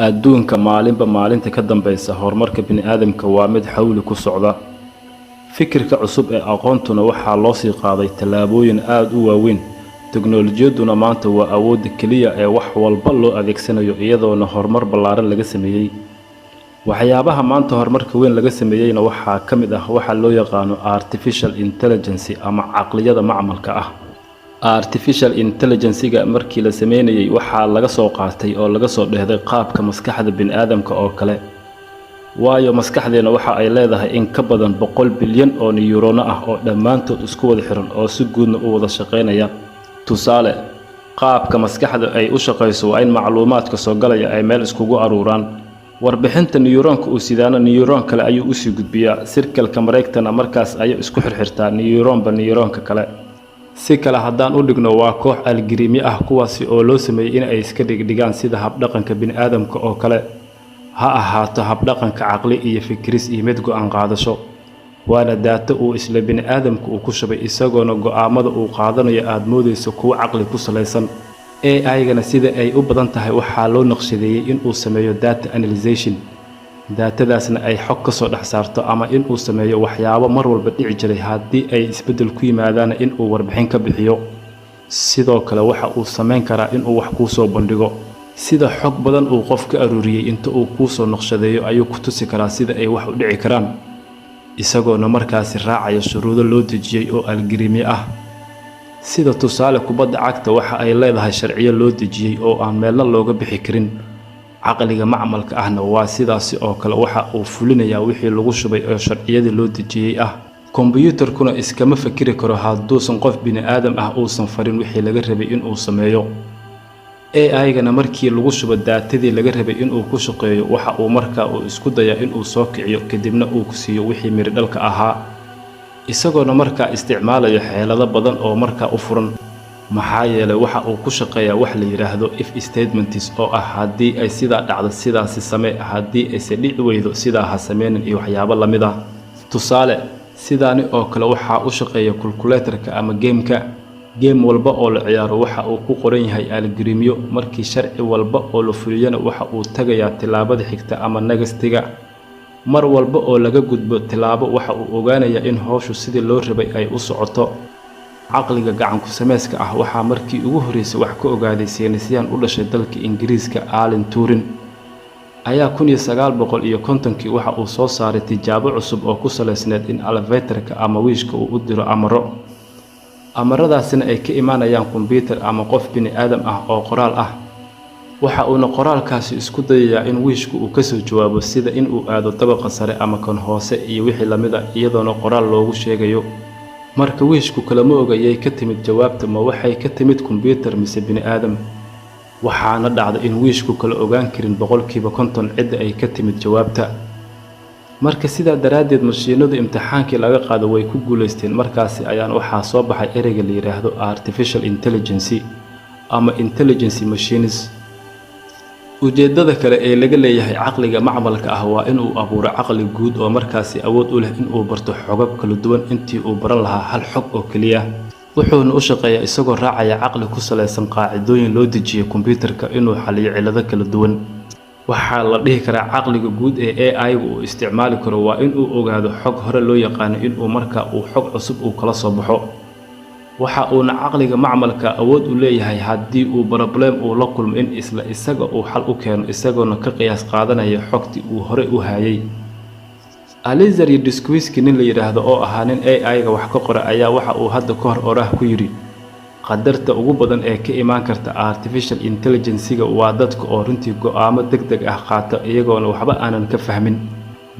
adduunka maalinba maalinta ka dambaysa horumarka bini'aadamka waa mid xawli ku socda. Fikirka cusub ee aqoontuna waxaa loo sii qaaday tallaabooyin aad u waaweyn. Teknoolajiyaduna maanta waa awoodda kaliya ee wax walba loo adeegsanayo iyadoona horumar ballaaran laga sameeyay. Waxyaabaha maanta horumarka weyn laga sameeyayna waxaa ka mid ah waxa loo yaqaano artificial intelligence ama caqliyada macmalka ah. Artificial intelligence-ga markii la sameeyay waxaa laga soo qaatay oo laga soo dheehday qaabka maskaxda bini'aadamka oo kale. waayo maskaxdeena waxa ay leedahay in ka badan 100 bilyan oo neyroon ah oo dhammaantood isku wada xiran oo si guudna u wada shaqeynaya. Tusaale, qaabka maskaxda ay u shaqeyso waa in macluumaadka soo galaya ay meel iskugu aruuraan. warbixinta neyroonka uu sidaana neyroon kale ayuu u sii gudbiyaa. Sirkalka mareegtana markaas ayuu isku xirxirtaa neyroonba neyroonka kale. si kale haddaan u dhigno waa koox algoritmi ah kuwaasi oo loo sameeyay in ay iska dhigdhigaan sida habdhaqanka bini'aadamka oo kale. ha ahaato habdhaqanka caqli iyo fikris iyo mid go'aan qaadasho. waana daato uu isla bini'aadamku uu ku shabay isagoona go'aamada uu qaadanayo aad moodayso kuwa caqli ku salaysan. AI-gana sida ay u badan tahay waxaa loo naqshadeeyay in uu sameeyo data analysis. daatadaasna ay xog ka soo dhex saarto ama in uu sameeyo waxyaabo mar walba dhici jiray haddii ay isbeddel ku yimaadaan in uu warbixin ka bixiyo. sidoo kale waxa uu sameyn karaa in uu wax ku soo bandhigo. sida xog badan uu qof ka aruuriyay inta uu ku soo naqshadeeyo ayuu ku tusi karaa sida ay wax u dhici karaan. isagoona markaasi raacaya shuruudo loo dejiyay oo algoritmi ah. sida tusaale kubadda cagta waxa ay leedahay sharciyo loo dejiyay oo aan meelna looga bixi karin. caqliga macmalka ahna waa sidaasi oo kale waxa uu fulinayaa wixii lagu shubay oo sharciyada loo dejiyay ah. kombiyuutarkuna iskama fakiri karo hadduusan qof bini'aadam ah uusan farin wixii laga rabay in uu sameeyo. AI-gana markii lagu shubo daatadii laga rabay in uu ku shaqeeyo waxa uu markaa uu isku dayaa in uu soo kiciyo kadibna uu ku siiyo wixii miridhalka ahaa. isagoona markaa isticmaalayo xeelado badan oo markaa u furan. maxaa yeelay waxa uu ku shaqeeyaa wax la yiraahdo if statements oo ah haddii ay sidaa dhacdo sidaasi samee, haddii ayse dhici weydo sidaa ha sameynin iyo waxyaabo la mid ah. tusaale, sidaani oo kale waxaa u shaqeeya calculator-ka ama game-ka. game walba oo la ciyaaro waxa uu ku qoran yahay algoritmyo. markii sharci walba oo la fuliyana waxa uu tagayaa tilaabada xigta ama nagastiga. mar walba oo laga gudbo tilaabo waxa uu ogaanayaa in hawshu sidii loo rabay ay u socoto. caqliga gacan ku samayska ah waxaa markii ugu horeysay wax ka ogaaday saynisyahan u dhashay dalka Ingiriiska Alan Turing. ayaa 1950kii waxa uu soo saaray tijaabo cusub oo ku salaysneed in elevator-ka ama wiishka uu u diro amaro. amaradaasina ay ka imaanayaan kombiyuutar ama qof bini'aadam ah oo qoraal ah. waxa uuna qoraalkaasi isku dayayaa in wiishku uu ka soo jawaabo sida in uu aado dabaqa sare ama kan hoose iyo wixii la mid ah iyadoona qoraal loogu sheegayo. marka wiishku kalama ogayay ka timid jawaabta ma waxay ka timid kombiyuutar mise bini'aadam. waxaana dhacda in wiishku kala ogaan karin 50% cidda ay ka timid jawaabta. marka sidaa daraaddeed mashiinadu imtixaankii laga qaado way ku guuleysteen. markaasi ayaan waxaa soo baxay ereyga la yiraahdo artificial intelligence ama intelligence machines. ujeedada kale ee laga leeyahay caqliga macmalka ah waa in uu abuuro caqli guud oo markaasi awood u leh in uu barto xogab kala duwan intii uu baran lahaa hal xog oo kaliya. wuxuuna u shaqeeyaa isagoo raacaya caqli ku salaysan qaacidooyin loo dejiyay kombiyuutarka inuu xaliyo cilado kala duwan. waxaa la dhihi karaa caqliga guud ee AI-gu uu isticmaali karo waa in uu ogaado xog hore loo yaqaan in uu markaa uu xog cusub uu kala soo baxo. waxa uuna caqliga macmalka awood u leeyahay haddii uu problem uu la kulmo in isla isaga uu xal u keeno isagoona ka qiyaas qaadanaya xogtii uu hore u hayay. Alizar Yudiskowski nin la yiraahdo oo ahaa nin AI-ga wax ka qora ayaa waxa uu hadda ka hor oraah ku yiri qadarta ugu badan ee ka imaan karta artificial intelligence-ga waa dadka oo runtii go'aamo degdeg ah qaata iyagoona waxba aanan ka fahmin.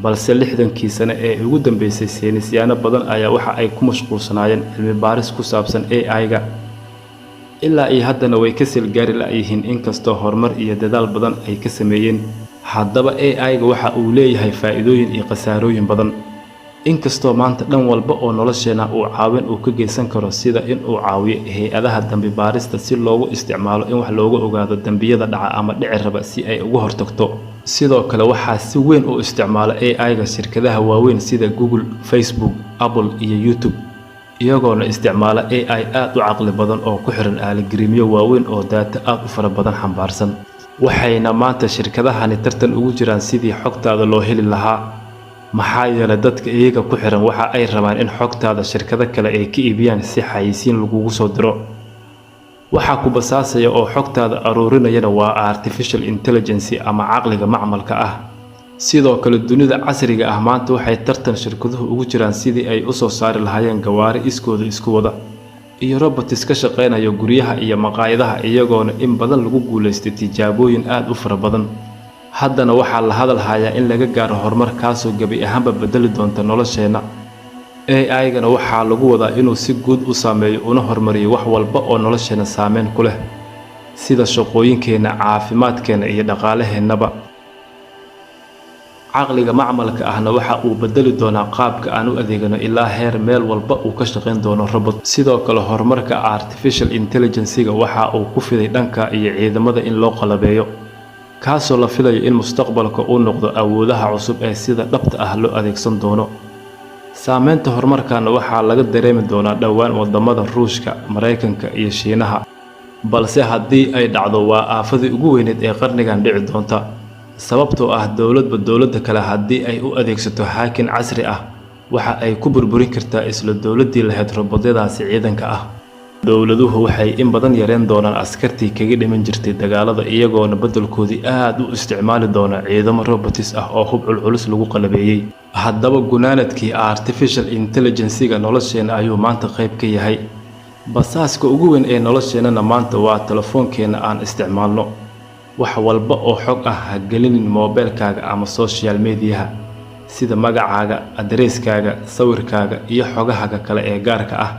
balse 60kii sano ee ugu dambeysay saynisyaano badan ayaa waxa ay ku mashquulsanaayeen cilmi baaris ku saabsan AI-ga. ilaa iyo haddana way ka silgaari la'yihiin inkastoo horumar iyo dadaal badan ay ka sameeyeen. haddaba AI-ga waxa uu leeyahay faa'iidooyin iyo khasaarooyin badan. inkastoo maanta dhan walba oo nolosheena uu caawin uu ka geysan karo sida in uu caawiyo hay'adaha dambi baarista si loogu isticmaalo in wax looga ogaado dambiyada dhaca ama dhici raba si ay uga hortagto. sidoo kale waxaa si weyn u isticmaala AI-ga shirkadaha waaweyn sida Google, Facebook, Apple iyo YouTube. iyagoona isticmaala AI aad u caqli badan oo ku xiran algoritmyo waaweyn oo data aad u fara badan xambaarsan. waxayna maanta shirkadahani tartan ugu jiraan sidii xogtaada loo heli lahaa. maxaa yeelay dadka iyaga ku xiran waxa ay rabaan in xogtaada shirkado kale ay ka iibiyaan si xayeysiin lagugu soo diro. waxa ku basaasaya oo xogtaada aruurinayana waa artificial intelligence ama caqliga macmalka ah. sidoo kale dunida casriga ah maanta waxay tartan shirkaduhu ugu jiraan sidii ay u soo saari lahaayeen gawaari iskooda isku wada iyo robots ka shaqeynaya guryaha iyo maqaayadaha, iyagoona in badan lagu guuleystay tijaabooyin aad u fara badan. haddana waxaa la hadal hayaa in laga gaaro horumar kaasoo gabi ahaanba bedeli doonta nolosheena. AI-gana waxaa lagu wadaa inuu si guud u saameeyo una horumariyo wax walba oo nolosheena saameyn ku leh, sida shaqooyinkeena, caafimaadkeena iyo dhaqaalaheennaba. caqliga macmalka ahna waxa uu bedeli doonaa qaabka aan u adeegano ilaa heer meel walba uu ka shaqeyn doono robot. sidoo kale horumarka artificial intelligence-ga waxa uu ku fiday dhanka iyo ciidamada in loo qalabeeyo, kaasoo la filayo in mustaqbalka uu noqdo awoodaha cusub ee sida dhabta ah loo adeegsan doono. saameynta horumarkana waxaa laga dareemi doonaa dhowaan wadamada Ruushka, Mareykanka iyo Shiinaha, balse haddii ay dhacdo waa aafadii ugu weyneed ee qarnigan dhici doonta, sababtoo ah dowladba dowladda kale haddii ay u adeegsato hacking casri ah waxa ay ku burburin kartaa isla dowladdii lahayd robotyadaasi ciidanka ah. dowladuhu waxay in badan yareen doonaan askartii kaga dhiman jirtay dagaalada, iyagoona beddelkoodii aad u isticmaali doona ciidamo robots ah oo hub culculus lagu qalabeeyey. haddaba gunaanadkii artificial intelligence-ga nolosheena ayuu maanta qayb ka yahay. basaaska ugu weyn ee nolosheenana maanta waa telefoonkeena aan isticmaalno. wax walba oo xog ah ha gelinin moobilkaaga ama social media, sida magacaaga, adareyskaaga, sawirkaaga iyo xogahaaga kale ee gaarka ah.